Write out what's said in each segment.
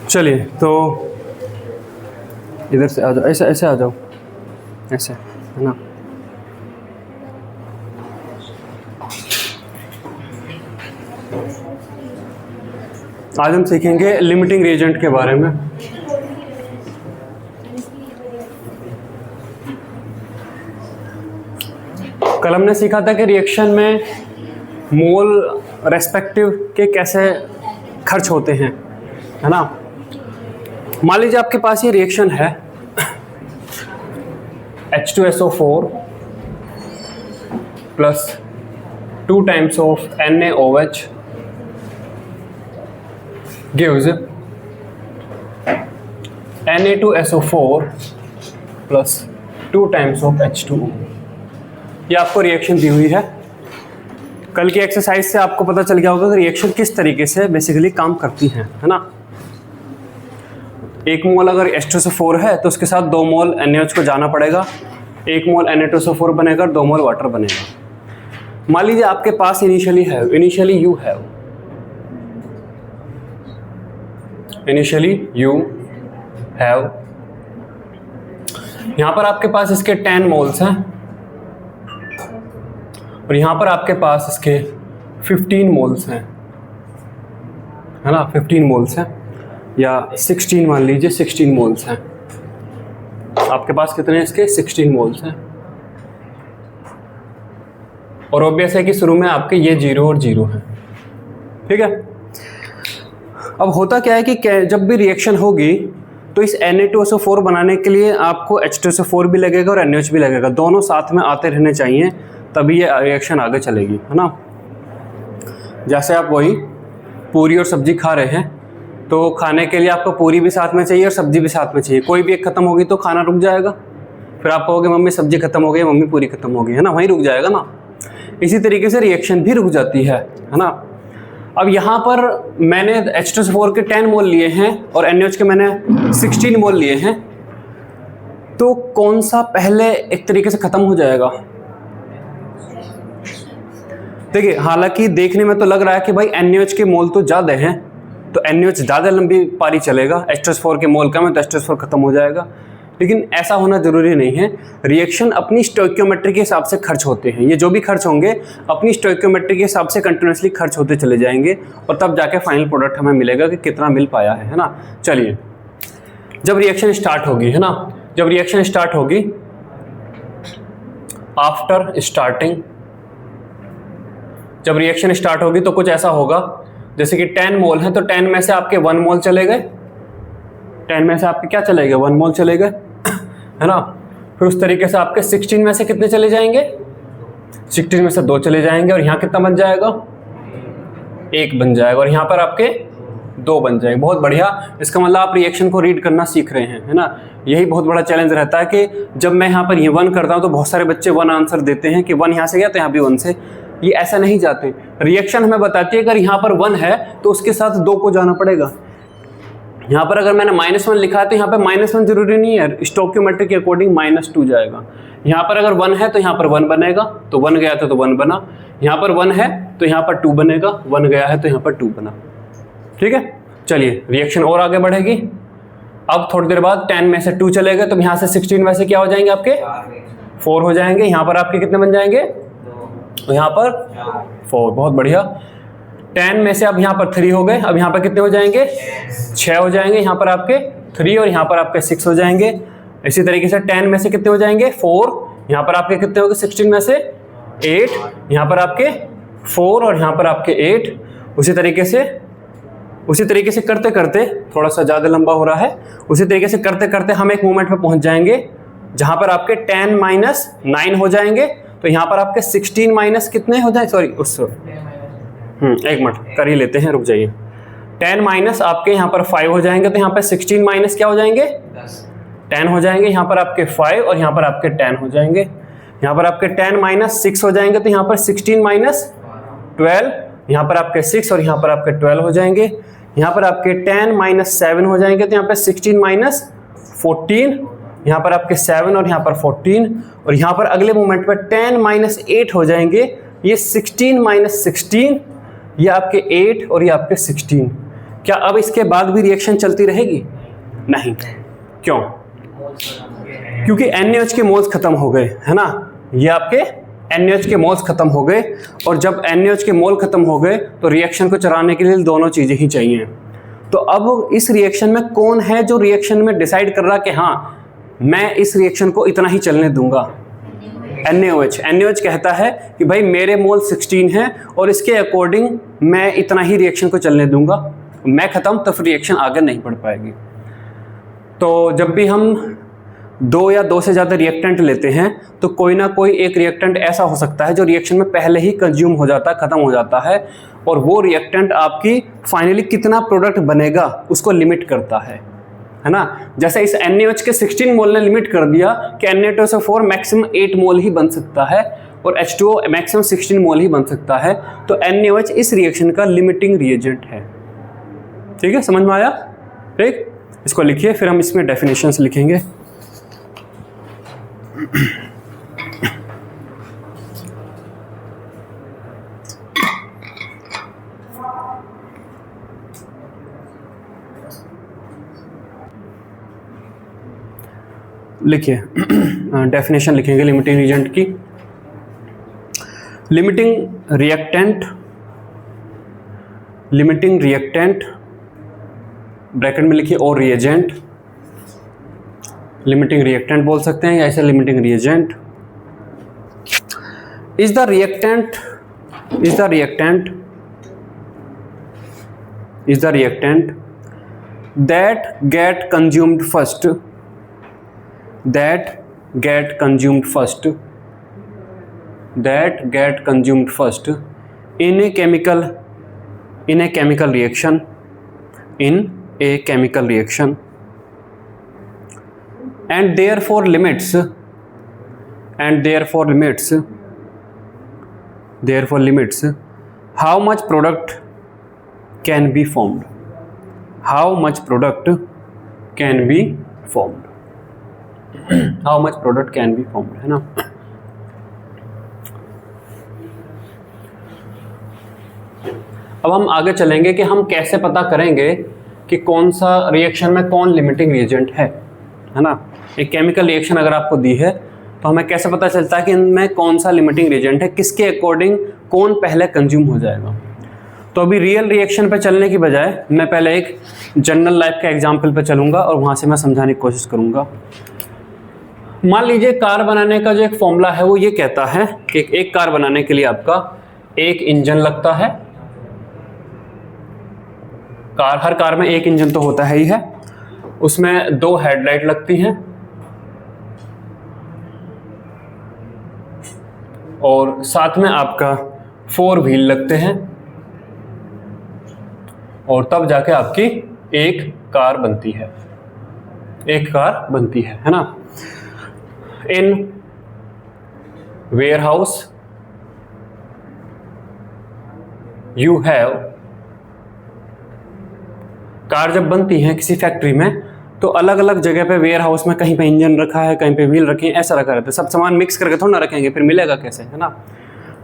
चलिए तो इधर से आ जाओ, ऐसे ऐसे आ जाओ, ऐसे है ना। आज हम सीखेंगे लिमिटिंग रिएजेंट के बारे में। कल हमने सीखा था कि रिएक्शन में मोल रेस्पेक्टिव के कैसे खर्च होते हैं, है ना। मान लीजिए आपके पास ये रिएक्शन है H2SO4 plus 2 times of NaOH gives Na2SO4 plus 2 times of H2O। ये आपको रिएक्शन दी हुई है। कल की एक्सरसाइज से आपको पता चल गया होगा कि रिएक्शन किस तरीके से बेसिकली काम करती है ना। 1 मोल अगर H2SO4 है तो उसके साथ 2 मोल NaOH को जाना पड़ेगा, 1 मोल Na2SO4 बनेगा, 2 मोल वाटर बनेगा। मान लीजिए आपके पास इनिशियली यू हैव यहां पर आपके पास इसके 10 मोल्स हैं और यहां पर आपके पास इसके 15 मोल्स हैं, है ना। 15 मोल्स हैं या 16 मान लीजिए, 16 मोल्स हैं आपके पास। कितने हैं इसके? 16 मोल्स हैं। और ऑब्वियस है कि शुरू में आपके ये 0 और 0 हैं, ठीक है। अब होता क्या है कि जब भी रिएक्शन होगी तो इस Na2SO4 बनाने के लिए आपको H2SO4 भी लगेगा और NaOH भी लगेगा, दोनों साथ में आते रहने चाहिए, तभी ये रिएक्शन आगे चलेगी, है ना। जैसे आप वही पूरी और सब्जी खा रहे हैं तो खाने के लिए आपको पूरी भी साथ में चाहिए और सब्जी भी साथ में चाहिए। कोई भी एक खत्म होगी तो खाना रुक जाएगा, फिर आप कहोगे मम्मी सब्जी खत्म हो गई, मम्मी पूरी खत्म हो गई, है ना, वहीं रुक जाएगा ना। इसी तरीके से रिएक्शन भी रुक जाती है ना। अब यहाँ पर मैंने H2SO4 के 10 मोल लिए हैं और NaOH के मैंने 16 मोल लिए हैं, तो कौन सा पहले एक तरीके से खत्म हो जाएगा? देखिए, हालांकि देखने में तो लग रहा है कि भाई NaOH के मोल तो ज़्यादा हैं तो NaOH ज़्यादा लंबी पारी चलेगा, H2SO4 के मोल कम है तो H2SO4 खत्म हो जाएगा, लेकिन ऐसा होना जरूरी नहीं है। रिएक्शन अपनी स्टोइकियोमेट्री के हिसाब से खर्च होते हैं। ये जो भी खर्च होंगे अपनी स्टोइकियोमेट्री के हिसाब से कंटिन्यूसली खर्च होते चले जाएंगे और तब जाके फाइनल प्रोडक्ट हमें मिलेगा कि कितना मिल पाया है ना। चलिए, जब रिएक्शन स्टार्ट होगी, है ना, जब रिएक्शन स्टार्ट होगी, आफ्टर स्टार्टिंग जब रिएक्शन स्टार्ट होगी तो कुछ ऐसा होगा जैसे कि 10 मोल है तो 10 में से आपके 1 मोल चले गए, 10 में से आपके क्या चले गए? 1 मोल चले गए, है ना। फिर उस तरीके से आपके 16 में से कितने चले जाएंगे? 16 में से 2 चले जाएंगे और यहाँ कितना बन जाएगा? 1 बन जाएगा और यहाँ पर आपके 2 बन जाएंगे। बहुत बढ़िया। इसका मतलब आप रिएक्शन को रीड करना सीख रहे हैं, है ना। यही बहुत बड़ा चैलेंज रहता है कि जब मैं यहाँ पर ये 1 करता हूँ तो बहुत सारे बच्चे 1 आंसर देते हैं कि 1 यहाँ से गया तो यहाँ भी 1 से। ये ऐसा नहीं जाते। रिएक्शन हमें बताती है अगर यहाँ पर 1 है तो उसके साथ 2 को जाना पड़ेगा। यहाँ पर अगर मैंने -1 लिखा है तो यहाँ पर -1 जरूरी नहीं है, स्टोइकियोमेट्री के अकॉर्डिंग -2 जाएगा। यहाँ पर अगर 1 है तो यहाँ पर 1 बनेगा, तो 1 गया तो 1 बना। यहाँ पर 1 है तो यहाँ पर 2 बनेगा, 1 गया है तो यहाँ पर 2 बना, ठीक है। चलिए, रिएक्शन और आगे बढ़ेगी। अब थोड़ी देर बाद 10 में से 2 चले गए तो यहाँ से 16 में से क्या हो जाएंगे? आपके 4 हो जाएंगे। यहाँ पर आपके कितने बन जाएंगे? तो यहाँ पर 4। बहुत बढ़िया। 10 में से अब यहाँ पर 3 हो गए, अब यहाँ पर कितने हो जाएंगे? 6 हो जाएंगे। यहाँ पर आपके 3 और यहाँ पर आपके 6 हो जाएंगे। इसी तरीके से 10 में से कितने हो जाएंगे? 4। यहाँ पर आपके कितने हो गए? 16 में से 8, यहाँ पर आपके 4 और यहाँ पर आपके 8। उसी तरीके से करते करते, थोड़ा सा ज़्यादा लंबा हो रहा है, उसी तरीके से करते करते हम एक मोमेंट पे पहुँच जाएंगे जहाँ पर आपके 10 - 9 हो जाएंगे। तो यहाँ पर आपके 16 माइनस कितने हो जाए? सॉरी, एक मिनट कर ही लेते हैं, रुक जाइए। 10 माइनस आपके यहाँ पर 5 हो जाएंगे तो यहाँ पर 16 माइनस क्या हो जाएंगे? 10 हो जाएंगे। यहाँ पर आपके 5 और यहाँ पर आपके 10 हो जाएंगे। यहाँ पर आपके 10 - 6 हो जाएंगे तो यहाँ पर 16 - 12, यहाँ पर आपके 6 और यहाँ पर आपके 12 हो जाएंगे। यहाँ पर आपके 10 - 7 हो जाएंगे तो यहाँ पर 16 - 14, यहाँ पर आपके 7 और यहाँ पर 14 और यहाँ पर अगले मोमेंट पर 10 - 8 हो जाएंगे। ये 16 - 16, ये आपके 8 और ये आपके 16, क्या अब इसके बाद भी रिएक्शन चलती रहेगी? नहीं। क्यों? क्योंकि NaOH के मोल्स खत्म हो गए, है ना, ये आपके NaOH के मोल्स खत्म हो गए, और जब NaOH के मोल खत्म हो गए तो रिएक्शन को चलाने के लिए दोनों चीजें ही चाहिए। तो अब इस रिएक्शन में कौन है जो रिएक्शन में डिसाइड कर रहा कि हाँ मैं इस रिएक्शन को इतना ही चलने दूंगा? NaOH। NaOH कहता है कि भाई मेरे मोल 16 हैं और इसके अकॉर्डिंग मैं इतना ही रिएक्शन को चलने दूंगा, मैं खत्म तो फिर रिएक्शन आगे नहीं बढ़ पाएगी। तो जब भी हम 2 या 2 से ज़्यादा रिएक्टेंट लेते हैं तो कोई ना कोई एक रिएक्टेंट ऐसा हो सकता है जो रिएक्शन में पहले ही कंज्यूम हो जाता है, ख़त्म हो जाता है, और वो रिएक्टेंट आपकी फाइनली कितना प्रोडक्ट बनेगा उसको लिमिट करता है ना। जैसे इस NaOH के 16 मोल ने लिमिट कर दिया कि Na2SO4 मैक्सिमम 8 मोल ही बन सकता है और H2O मैक्सिमम 16 मोल ही बन सकता है। तो NaOH इस रिएक्शन का लिमिटिंग रिएजेंट है। ठीक है, समझ में आया? ठीक, इसको लिखिए, फिर हम इसमें डेफिनेशंस लिखेंगे। लिखिए, डेफिनेशन लिखेंगे लिमिटिंग रिएजेंट की। लिमिटिंग रिएक्टेंट ब्रैकेट में लिखिए और रिएजेंट, लिमिटिंग रिएक्टेंट बोल सकते हैं या ऐसे limiting reagent is the reactant that get consumed first in a chemical reaction and therefore limits how much product can be formed, how much product can be formed है ना। अब हम आगे चलेंगे कि हम कैसे पता करेंगे कि कौन सा रिएक्शन में कौन लिमिटिंग रिएजेंट है ना। एक केमिकल रिएक्शन अगर आपको दी है तो हमें कैसे पता चलता है कि इनमें कौन सा लिमिटिंग रिएजेंट है, किसके अकॉर्डिंग कौन पहले कंज्यूम हो जाएगा। तो अभी रियल रिएक्शन पे चलने की बजाय मैं पहले एक जनरल लाइफ के एग्जाम्पल पे चलूँगा और वहाँ से मैं समझाने की कोशिश करूँगा। मान लीजिए कार बनाने का जो एक फॉर्मूला है वो ये कहता है कि एक कार बनाने के लिए आपका एक इंजन लगता है। हर कार में एक इंजन तो होता है ही है, उसमें 2 हेडलाइट लगती हैं और साथ में आपका 4 व्हील लगते हैं और तब जाके आपकी एक कार बनती है ना। इन वेयरहाउस यू हैव, कार जब बनती है किसी फैक्ट्री में तो अलग अलग जगह पे वेयरहाउस में कहीं पे इंजन रखा है, कहीं पे व्हील रखे हैं, ऐसा रखा रहता है। सब सामान मिक्स करके थोड़ा ना रखेंगे, फिर मिलेगा कैसे, है ना।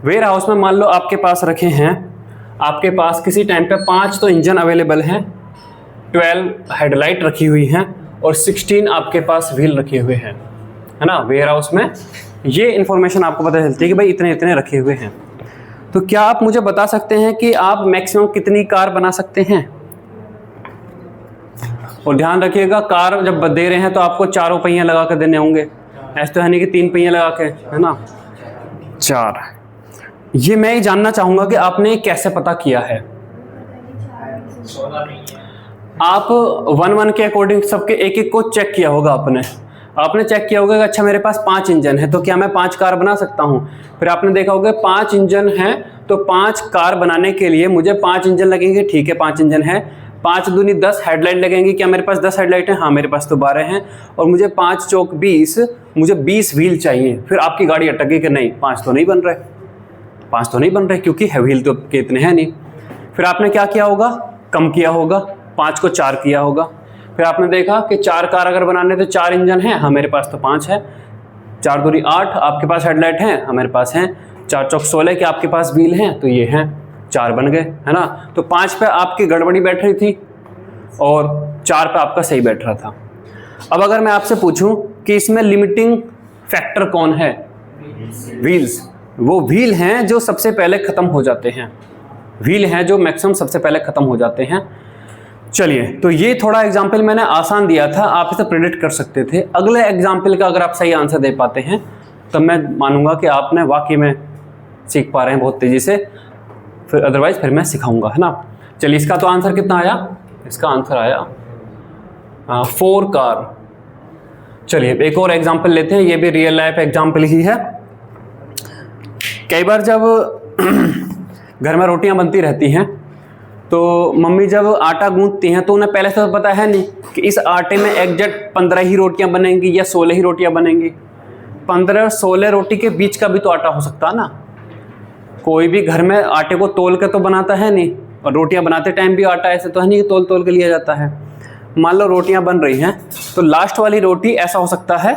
वेयरहाउस में मान लो आपके पास रखे हैं, आपके पास किसी टाइम पे 5 तो इंजन अवेलेबल हैं, 12 हेडलाइट रखी हुई हैं और 16 आपके पास व्हील रखे हुए हैं, है ना। वेयरहाउस में ये इन्फॉर्मेशन आपको पता चलती है कि भाई इतने इतने रखे हुए हैं। तो क्या आप मुझे बता सकते हैं कि आप मैक्सिमम कितनी कार बना सकते हैं? और ध्यान रखिएगा, कार जब दे रहे हैं तो आपको 4 पहिया लगा कर देने होंगे, ऐसा तो है नहीं कि 3 पहिया लगा के, है ना, 4। ये मैं ही जानना चाहूंगा कि आपने कैसे पता किया है। आप 1-1 के अकॉर्डिंग सबके एक एक को चेक किया होगा आपने चेक किया होगा कि अच्छा मेरे पास 5 इंजन है तो क्या मैं 5 कार बना सकता हूं। फिर आपने देखा होगा 5 इंजन है तो 5 कार बनाने के लिए मुझे 5 इंजन लगेंगे, ठीक है 5 इंजन है। 5 दूनी 10 हेडलाइट लगेंगी, क्या मेरे पास 10 हेडलाइट हैं? हाँ मेरे पास तो 12 हैं। और मुझे 5 चौक 20, मुझे 20 व्हील चाहिए। फिर आपकी गाड़ी अटक गई कि नहीं 5 तो नहीं बन रहे क्योंकि व्हील तो के इतने हैं नहीं। फिर आपने क्या किया होगा, कम किया होगा, 5 को 4 किया होगा। फिर आपने देखा कि 4 कार अगर बनाने तो 4 इंजन हैं, हाँ मेरे पास तो 5 है। 4 दूनी 8, आपके पास हेडलाइट हैं, हाँ मेरे पास हैं। 4 चौक 16 के आपके पास व्हील हैं तो ये हैं, 4 बन गए, है ना। तो 5 पे आपकी गड़बड़ी बैठ रही थी, और 4 पे आपका सही बैठ रहा था। अब अगर मैं आपसे पूछूं कि इसमें लिमिटिंग फैक्टर कौन है, व्हील्स, वो व्हील हैं जो सबसे पहले खत्म हो जाते हैं, व्हील हैं जो मैक्सिमम सबसे पहले खत्म हो जाते हैं। चलिए, तो ये थोड़ा एग्जाम्पल मैंने आसान दिया था, आप इसे प्रेडिक्ट कर सकते थे। अगले एग्जाम्पल का अगर आप सही आंसर दे पाते हैं तो मैं मानूंगा कि आपने वाकई में सीख पा रहे हैं बहुत तेजी से, फिर अदरवाइज फिर मैं सिखाऊंगा, है ना। चलिए, इसका तो आंसर कितना आया, इसका आंसर आया 4 कार। चलिए एक और एग्जाम्पल लेते हैं, ये भी रियल लाइफ एग्जाम्पल ही है। कई बार जब घर में रोटियां बनती रहती हैं तो मम्मी जब आटा गूंथती हैं तो उन्हें पहले से तो पता है नहीं कि इस आटे में एग्जैक्ट 15 ही रोटियां बनेंगी या 16 ही रोटियां बनेंगी। 15 और 16 रोटी के बीच का भी तो आटा हो सकता है ना। कोई भी घर में आटे को तोल के तो बनाता है नहीं, और रोटियां बनाते टाइम भी आटा ऐसे तो है नहीं कि तोल तोल के लिया जाता है। मान लो रोटियां बन रही हैं तो लास्ट वाली रोटी ऐसा हो सकता है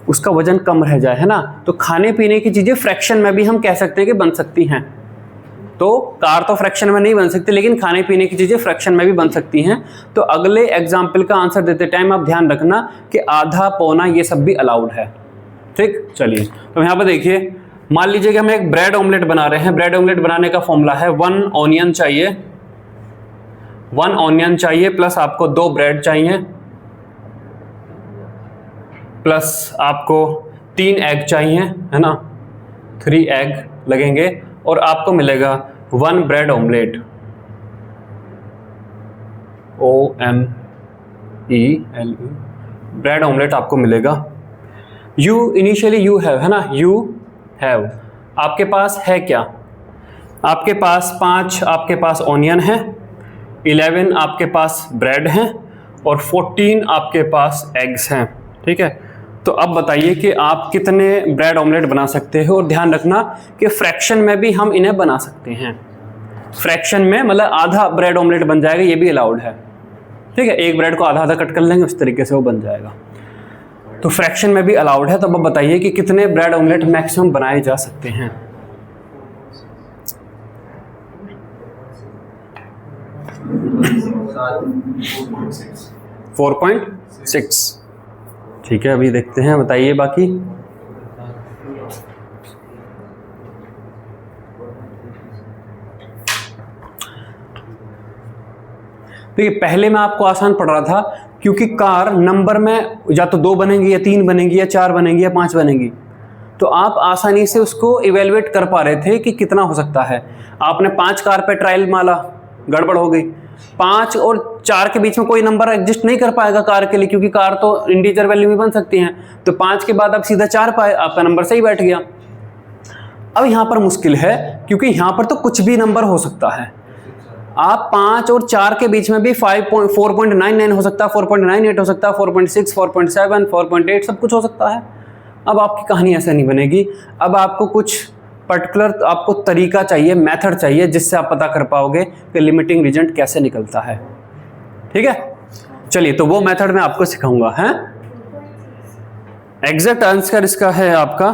उसका वजन कम रह जाए, है ना। तो खाने पीने की चीजें फ्रैक्शन में भी हम कह सकते हैं कि बन सकती हैं। तो कार तो फ्रैक्शन में नहीं बन सकती, लेकिन खाने पीने की चीजें फ्रैक्शन में भी बन सकती हैं। तो अगले एग्जाम्पल का आंसर देते टाइम आप ध्यान रखना कि आधा पौना ये सब भी अलाउड है, ठीक। चलिए, तो यहाँ पर देखिए, मान लीजिए कि हम एक ब्रेड ऑमलेट बना रहे हैं। ब्रेड ऑमलेट बनाने का फॉर्मूला है 1 ऑनियन चाहिए, 1 ऑनियन चाहिए प्लस आपको 2 ब्रेड चाहिए, प्लस आपको 3 एग चाहिए, है ना, 3 एग लगेंगे, और आपको मिलेगा 1 bread omelette, OMELE, bread omelette आपको मिलेगा। यू इनिशियली यू हैव, है ना, यू हैव, आपके पास है क्या, आपके पास 5 आपके पास ऑनियन है, 11 आपके पास ब्रेड हैं, और 14 आपके पास एग्स हैं, ठीक है। तो अब बताइए कि आप कितने ब्रेड ऑमलेट बना सकते हो, और ध्यान रखना कि फ्रैक्शन में भी हम इन्हें बना सकते हैं। फ्रैक्शन में मतलब आधा ब्रेड ऑमलेट बन जाएगा, ये भी अलाउड है, ठीक है। एक ब्रेड को आधा आधा कट कर लेंगे, उस तरीके से वो बन जाएगा। तो फ्रैक्शन में भी अलाउड है। तो अब बताइए कि कितने ब्रेड ऑमलेट मैक्सिमम बनाए जा सकते हैं। फोर 4.6, ठीक है। अभी देखते हैं, बताइए बाकी। देखिए, पहले मैं आपको आसान पढ़ रहा था क्योंकि कार नंबर में या तो 2 बनेंगी या 3 बनेंगी या 4 बनेंगी या 5 बनेंगी, तो आप आसानी से उसको इवेलुएट कर पा रहे थे कि कितना हो सकता है। आपने 5 कार पे ट्रायल मारा, गड़बड़ हो गई। 5 और 4 के बीच में कोई नंबर एग्जिस्ट नहीं कर पाएगा कार के लिए, क्योंकि कार तो इंटीजर वैल्यू में बन सकती हैं। तो 5 के बाद आप सीधा 4 पाए, आपका नंबर सही बैठ गया। अब यहां पर मुश्किल है क्योंकि यहां पर तो कुछ भी नंबर हो सकता है। आप 5 और 4 के बीच में भी 4.99 हो सकता है, 4.98 हो सकता है, 4.6, 4.7, 4.8 सब कुछ हो सकता है। अब आपकी कहानी ऐसे नहीं बनेगी। अब आपको कुछ पर्टिकुलर आपको तरीका चाहिए, मेथड चाहिए, जिससे आप पता कर पाओगे कि लिमिटिंग रीजन कैसे निकलता है, ठीक है। चलिए, तो वो मेथड मैं आपको सिखाऊंगा, है। एग्जैक्ट आंसर इसका है आपका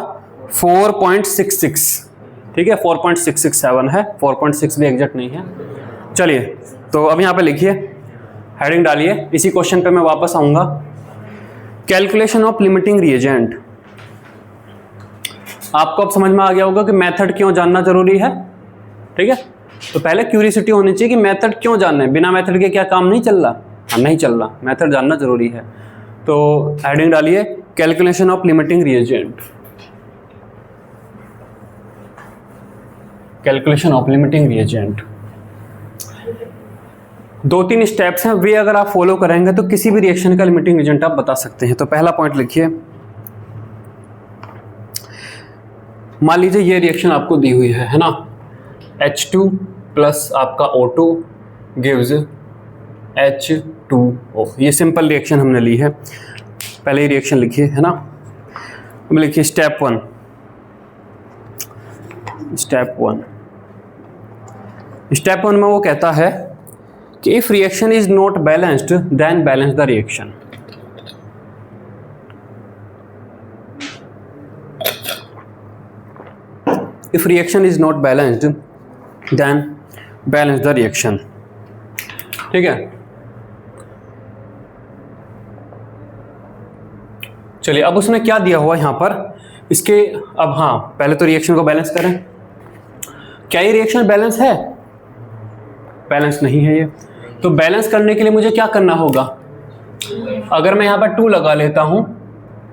4.66, ठीक है। 4.667 है, 4.6 भी एग्जैक्ट नहीं है। चलिए, तो अब यहाँ पे लिखिए, हेडिंग डालिए। इसी क्वेश्चन पे मैं वापस आऊंगा। Calculation of limiting reagent. आपको अब समझ में आ गया होगा कि मेथड क्यों जानना जरूरी है, ठीक है। तो पहले क्यूरियोसिटी होनी चाहिए कि मेथड क्यों जानना है, बिना मेथड के क्या काम नहीं चल रहा, नहीं चल रहा, मेथड जानना जरूरी है। तो हेडिंग डालिए, calculation of limiting reagent, calculation of limiting reagent. 2-3 steps हैं, वे अगर आप फॉलो करेंगे तो किसी भी रिएक्शन का लिमिटिंग रिएजेंट आप बता सकते हैं। तो पहला पॉइंट लिखिए, मान लीजिए ये रिएक्शन आपको दी हुई है ना, H2 प्लस आपका O2 गिव्स H2O। ये सिंपल रिएक्शन हमने ली है। पहले ही रिएक्शन लिखिए, है ना। अब लिखिए स्टेप 1। स्टेप 1 में वो कहता है कि if reaction is not balanced then balance the reaction. If reaction is not balanced then balance the reaction, ठीक है। चलिए अब उसने क्या दिया हुआ यहाँ पर इसके, अब हाँ पहले तो रिएक्शन को बैलेंस करें। क्या ये रिएक्शन बैलेंस है? बैलेंस नहीं है ये। तो बैलेंस करने के लिए मुझे क्या करना होगा? अगर मैं यहाँ पर 2 लगा लेता हूँ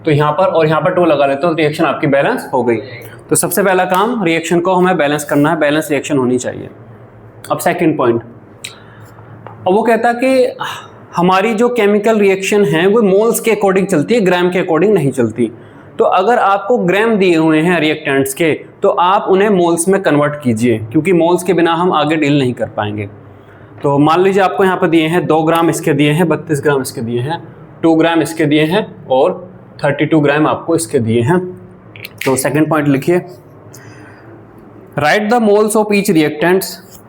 तो यहाँ पर और यहाँ पर 2 लगा लेता हूँ तो रिएक्शन आपकी बैलेंस हो गई। तो सबसे पहला काम रिएक्शन को हमें बैलेंस करना है, बैलेंस रिएक्शन होनी चाहिए। अब सेकंड पॉइंट, अब वो कहता है कि हमारी जो केमिकल रिएक्शन है वो मोल्स के अकॉर्डिंग चलती है, ग्राम के अकॉर्डिंग नहीं चलती। तो अगर आपको ग्राम दिए हुए हैं रिएक्टेंट्स के तो आप उन्हें मोल्स में कन्वर्ट कीजिए, क्योंकि मोल्स के बिना हम आगे डील नहीं कर पाएंगे। तो मान लीजिए आपको यहाँ पर दिए हैं 2 ग्राम इसके दिए हैं, 32 ग्राम इसके दिए हैं, 2 ग्राम इसके दिए हैं और 32 ग्राम आपको इसके दिए हैं। तो सेकंड पॉइंट लिखिए, right the moles of each reactants,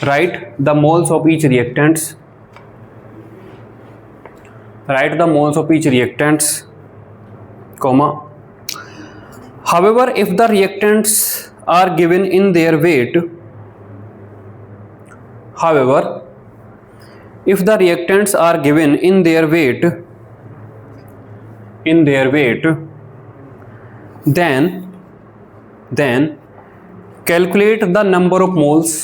right the moles of each reactants, right the moles of each reactants, comma, however if the reactants are given in their weight, however if the reactants are given in their weight, in their weight, then calculate the number of moles,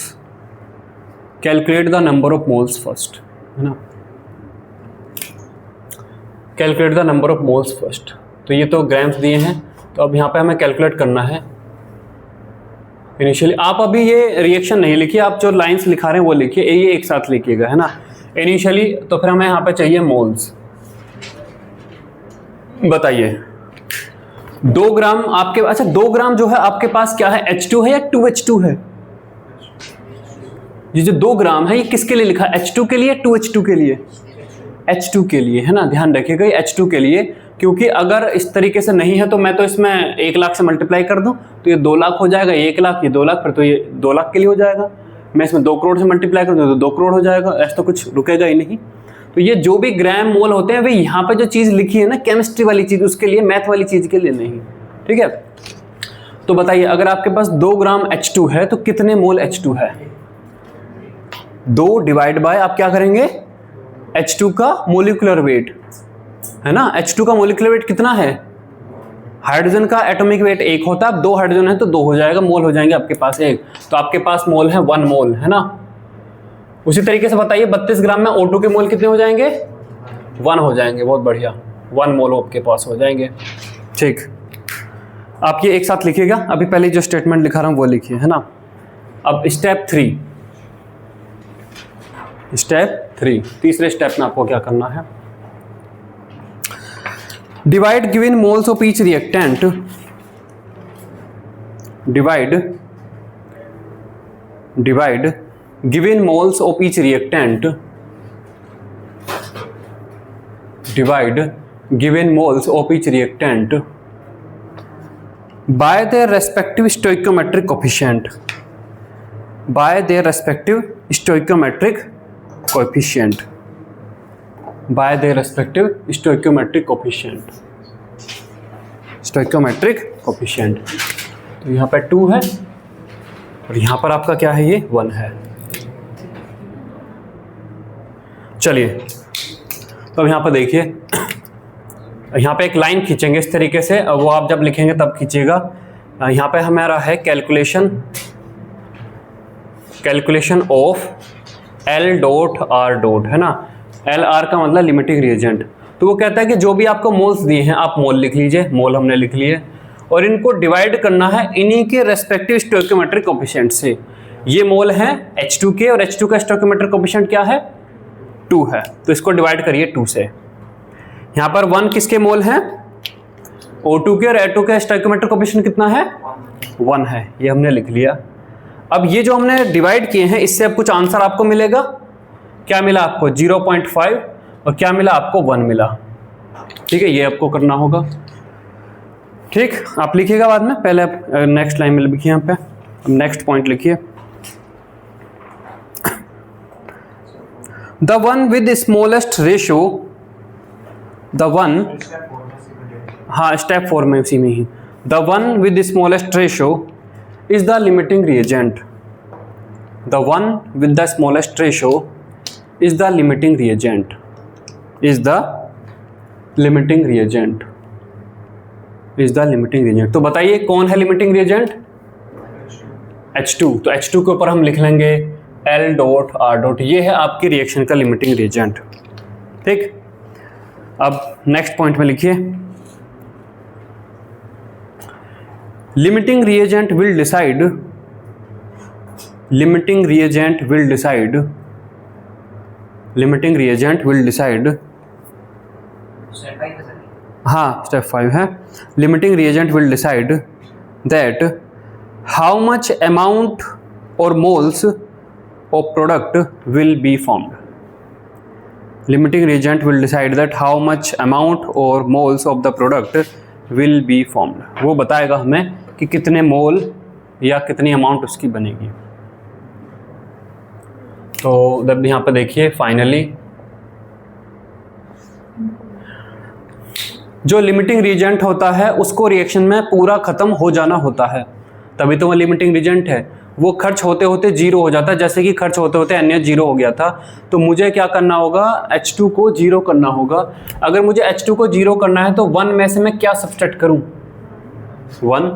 calculate the number of moles first, है ना, calculate the number of moles first। तो ये तो grams दिए हैं, तो अब यहाँ पे हमें कैलकुलेट करना है इनिशियली। आप अभी ये रिएक्शन नहीं लिखिए, आप जो लाइंस लिखा रहे हैं वो लिखिए, ये एक साथ लिखिएगा, है ना, इनिशियली। तो फिर हमें यहाँ पे चाहिए मोल्स। बताइए 2 ग्राम आपके, अच्छा 2 ग्राम जो है आपके पास क्या है, H2 है या 2H2 है? ये जो 2 ग्राम है ये किसके लिए लिखा है, H2 के लिए, 2H2 के लिए? H2 के लिए, है ना, ध्यान रखिएगा ये H2 के लिए, क्योंकि अगर इस तरीके से नहीं है तो मैं तो इसमें 1 लाख से मल्टीप्लाई कर दूं तो ये 2 लाख हो जाएगा, 1 लाख ये 2 लाख, फिर तो ये 2 लाख के लिए हो जाएगा। मैं इसमें 2 करोड़ से मल्टीप्लाई कर दूं तो 2 करोड़ हो जाएगा, ऐसा तो कुछ रुकेगा ही नहीं। तो ये जो भी ग्राम मोल होते हैं वे यहाँ पे जो चीज़ लिखी है ना केमिस्ट्री वाली चीज़, उसके लिए, मैथ वाली चीज़ के लिए नहीं, ठीक है। तो बताइए अगर आपके पास 2 ग्राम H2 है तो कितने मोल H2 है? 2 डिवाइड बाय आप क्या करेंगे, H2 का मोलिकुलर वेट, है ना। H2 का मोलिकुलर वेट कितना है? हाइड्रोजन का एटॉमिक वेट 1 होता है, 2 हाइड्रोजन है तो 2 हो जाएगा, मोल हो जाएंगे आपके पास 1, तो आपके पास मोल है 1 मोल, है ना। उसी तरीके से बताइए 32 ग्राम में O2 के मोल कितने हो जाएंगे? 1 हो जाएंगे, बहुत बढ़िया, 1 मोल आपके पास हो जाएंगे, ठीक। आप ये एक साथ लिखिएगा, अभी पहले जो स्टेटमेंट लिखा रहा हूँ वो लिखिए, है ना। अब स्टेप 3, स्टेप 3, तीसरे स्टेप में आपको क्या करना है, divide given moles of each reactant, divide given moles of each reactant, divide given moles of each reactant by their respective stoichiometric coefficient, by their respective stoichiometric coefficient, by their respective stoichiometric coefficient, stoichiometric coefficient। तो यहाँ पर 2 है और यहाँ पर आपका क्या है, ये 1 है। चलिए तो अब यहाँ पर देखिए, यहाँ पे एक लाइन खींचेंगे इस तरीके से, वो आप जब लिखेंगे तब खींचिएगा। यहाँ पे हमारा है calculation of L dot R dot, है ना। LR का मतलब लिमिटिंग रिएजेंट। तो वो कहता है कि जो भी आपको मोल्स दिए हैं आप मोल लिख लीजिए, मोल हमने लिख लिए, और इनको डिवाइड करना है इन्हीं के रेस्पेक्टिव स्टोइकियोमेट्रिक कोएफिशिएंट से। ये मोल हैं H2 के और H2 का स्टोइकियोमेट्रिक कोएफिशिएंट क्या है, 2 है, तो इसको डिवाइड करिए 2 से। यहाँ पर 1 किसके मोल हैं, O2 के, और A2 का स्टोइकियोमेट्रिक कोएफिशिएंट कितना है, 1 है, ये हमने लिख लिया। अब ये जो हमने डिवाइड किए हैं इससे अब कुछ आंसर आपको मिलेगा, क्या मिला आपको 0.5 और क्या मिला आपको 1 मिला, ठीक है, ये आपको करना होगा, ठीक। आप लिखिएगा बाद में, पहले आप नेक्स्ट लाइन में लिखिए, यहाँ पे नेक्स्ट पॉइंट लिखिए, the one with smallest ratio, the one, हाँ स्टेप 4 में उसी में ही, the one with smallest ratio is the limiting reagent, the one with the smallest ratio is the limiting reagent, is the limiting reagent, is the limiting reagent. तो बताइए कौन है limiting reagent? H2। तो H2 के ऊपर हम लिख लेंगे L डॉट R डॉट, ये है आपकी रिएक्शन का लिमिटिंग रिएजेंट। ठीक, अब नेक्स्ट पॉइंट में लिखिए, limiting reagent will decide, limiting reagent will decide, limiting reagent will decide, हाँ स्टेप 5 है, limiting reagent will decide that how much amount और moles of product will be formed. Limiting reagent will decide that how much amount और moles of the product will be formed. वो बताएगा हमें कि कितने मोल या कितनी अमाउंट उसकी बनेगी। तो जब यहाँ पे देखिए फाइनली जो लिमिटिंग रिएजेंट होता है उसको रिएक्शन में पूरा खत्म हो जाना होता है, तभी तो वो लिमिटिंग रिएजेंट है। वो खर्च होते होते जीरो हो जाता है, जैसे कि खर्च होते होते NaOH जीरो हो गया था। तो मुझे क्या करना होगा? H2 को जीरो करना होगा। अगर मुझे H2 को जीरो करना है तो 1 में से मैं क्या सब्सट्रैक्ट करूं? 1।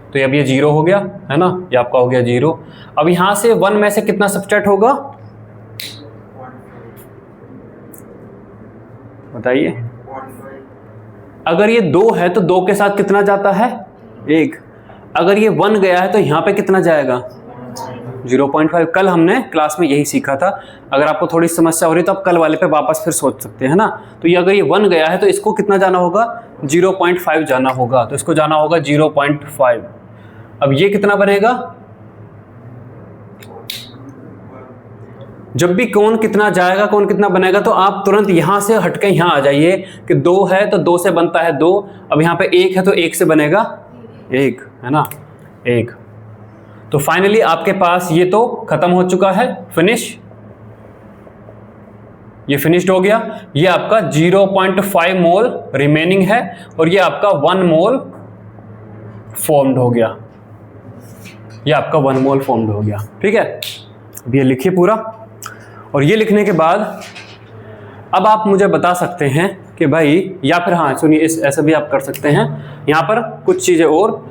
तो अब ये जीरो हो गया है ना, ये आपका हो गया जीरो। अब यहां से 1 में से कितना सब्सट्रैक्ट होगा बताइए? अगर ये 2 है तो 2 के साथ कितना जाता है? 1। अगर ये 1 गया है तो यहाँ पे कितना जाएगा? 0.5। कल हमने क्लास में यही सीखा था। अगर आपको थोड़ी समस्या हो रही है तो आप कल वाले पे वापस फिर सोच सकते हैं ना। तो ये अगर ये 1 गया है तो इसको कितना जाना होगा? 0.5 जाना होगा। तो इसको जाना होगा 0.5। अब ये कितना बनेगा? जब भी कौन कितना जाएगा, कौन कितना बनेगा, तो आप तुरंत यहां से हटके यहां आ जाइए कि 2 है तो 2 से बनता है 2। अब यहाँ पे 1 है तो 1 से बनेगा 1, है ना, 1। तो फाइनली आपके पास ये तो खत्म हो चुका है, फिनिश, ये फिनिश्ड हो गया। ये आपका 0.5 मोल रिमेनिंग है और ये आपका 1 मोल फॉर्म्ड हो गया। ये आपका 1 मोल फॉर्म्ड हो गया। ठीक है, अब ये लिखिए पूरा। और ये लिखने के बाद अब आप मुझे बता सकते हैं कि भाई, या फिर हाँ सुनिए, इस ऐसा भी आप कर सकते हैं। यहाँ पर कुछ चीज़ें और,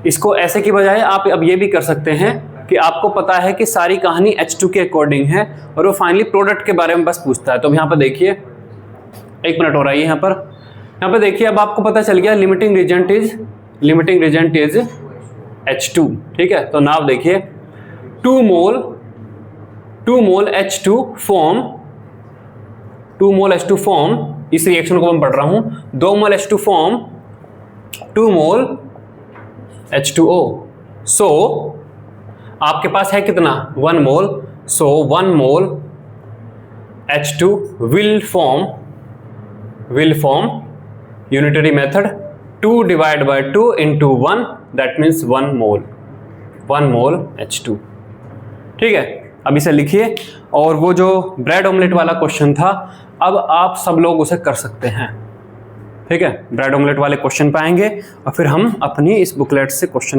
इसको ऐसे की बजाय आप अब ये भी कर सकते हैं कि आपको पता है कि सारी कहानी H2 के अकॉर्डिंग है और वो फाइनली प्रोडक्ट के बारे में बस पूछता है। तो अब यहाँ पर देखिए, 1 मिनट हो रहा है यहाँ पर देखिए, अब आपको पता चल गया लिमिटिंग रिएजेंट इज H2। ठीक है, तो नाउ देखिए 2 मोल H2 फॉर्म, इस रिएक्शन को मैं पढ़ रहा हूं, 2 मोल H2 फॉर्म 2 मोल H2O। सो आपके पास है कितना? 1 मोल। सो 1 मोल H2 will form unitary method 2 divide by 2 into 1, that means 1 mole H2। ठीक है, अब इसे लिखिए। और वो जो ब्रेड ऑमलेट वाला क्वेश्चन था, अब आप सब लोग उसे कर सकते हैं। ठीक है, ब्रेड ऑमलेट वाले क्वेश्चन पे आएंगे और फिर हम अपनी इस बुकलेट से क्वेश्चन